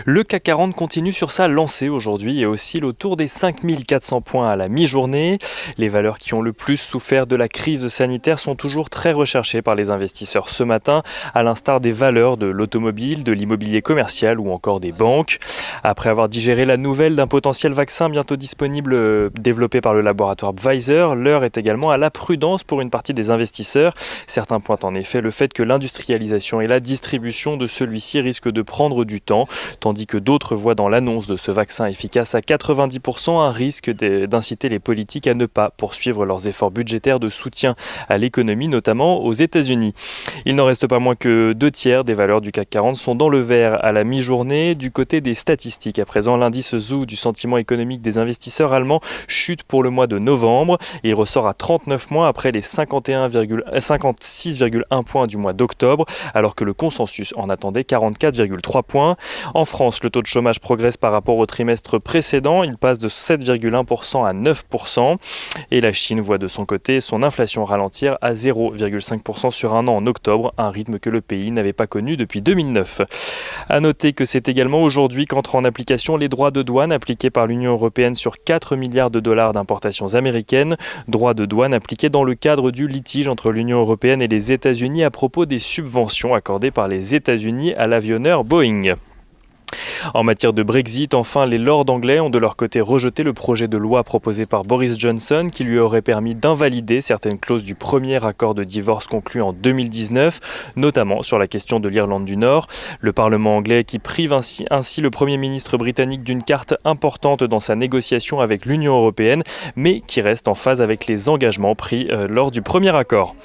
Le CAC 40 continue sur sa lancée aujourd'hui et oscille autour des 5400 points à la mi-journée. Les valeurs qui ont le plus souffert de la crise sanitaire sont toujours très recherchées par les investisseurs ce matin, à l'instar des valeurs de l'automobile, de l'immobilier commercial ou encore des banques. Après avoir digéré la nouvelle d'un potentiel vaccin bientôt disponible développé par le laboratoire Pfizer, l'heure est également à la prudence pour une partie des investisseurs. Certains pointent en effet le fait que l'industrialisation et la distribution de celui-ci risquent de prendre du temps, tandis que d'autres voient dans l'annonce de ce vaccin efficace à 90% un risque d'inciter les politiques à ne pas poursuivre leurs efforts budgétaires de soutien à l'économie, notamment aux États-Unis. Il n'en reste pas moins que 2/3 des valeurs du CAC 40 sont dans le vert à la mi-journée. Du côté des statistiques, à présent, l'indice ZOO du sentiment économique des investisseurs allemands chute pour le mois de novembre. Il ressort à 39 points après les 56,1 points du mois d'octobre, alors que le consensus en attendait 44,3 points. En France, le taux de chômage progresse par rapport au trimestre précédent. Il passe de 7,1% à 9%. Et la Chine voit de son côté son inflation ralentir à 0,5% sur un an en octobre, un rythme que le pays n'avait pas connu depuis 2009. À noter que c'est également aujourd'hui qu'entrent en application les droits de douane appliqués par l'Union européenne sur 4 milliards de dollars d'importations américaines. Droits de douane appliqués dans le cadre du litige entre l'Union européenne et les États-Unis à propos des subventions accordées par les États-Unis à l'avionneur Boeing. En matière de Brexit, enfin, les lords anglais ont de leur côté rejeté le projet de loi proposé par Boris Johnson qui lui aurait permis d'invalider certaines clauses du premier accord de divorce conclu en 2019, notamment sur la question de l'Irlande du Nord. Le Parlement anglais qui prive ainsi le Premier ministre britannique d'une carte importante dans sa négociation avec l'Union européenne, mais qui reste en phase avec les engagements pris lors du premier accord.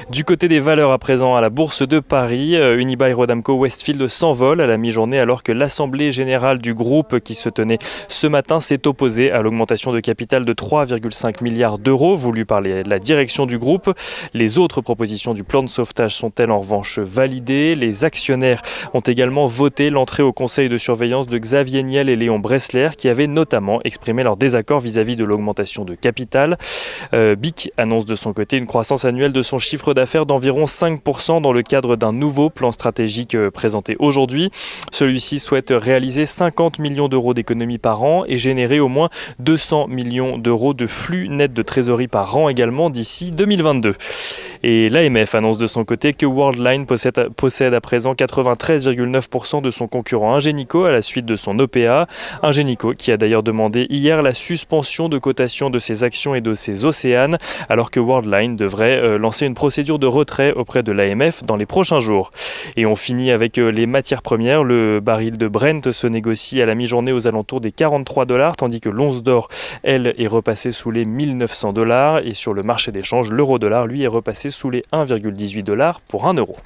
Du côté des valeurs à présent à la Bourse de Paris, Unibail-Rodamco-Westfield s'envole à la mi-journée alors que l'Assemblée générale du groupe qui se tenait ce matin s'est opposée à l'augmentation de capital de 3,5 milliards d'euros voulue par la direction du groupe. Les autres propositions du plan de sauvetage sont-elles en revanche validées? Les actionnaires ont également voté l'entrée au conseil de surveillance de Xavier Niel et Léon Bressler qui avaient notamment exprimé leur désaccord vis-à-vis de l'augmentation de capital. BIC annonce de son côté une croissance annuelle de son chiffre d'affaires d'environ 5% dans le cadre d'un nouveau plan stratégique présenté aujourd'hui. Celui-ci souhaite réaliser 50 millions d'euros d'économies par an et générer au moins 200 millions d'euros de flux net de trésorerie par an également d'ici 2022. Et l'AMF annonce de son côté que Worldline possède à présent 93,9% de son concurrent Ingenico à la suite de son OPA. Ingenico qui a d'ailleurs demandé hier la suspension de cotation de ses actions et de ses Océanes, alors que Worldline devrait lancer une procédure de retrait auprès de l'AMF dans les prochains jours. Et on finit avec les matières premières. Le baril de Brent se négocie à la mi-journée aux alentours des 43 $, tandis que l'once d'or, elle, est repassée sous les 1900 $. Et sur le marché d'échange, l'euro-dollar, lui, est repassé sous les 1,18 $ pour 1 euro.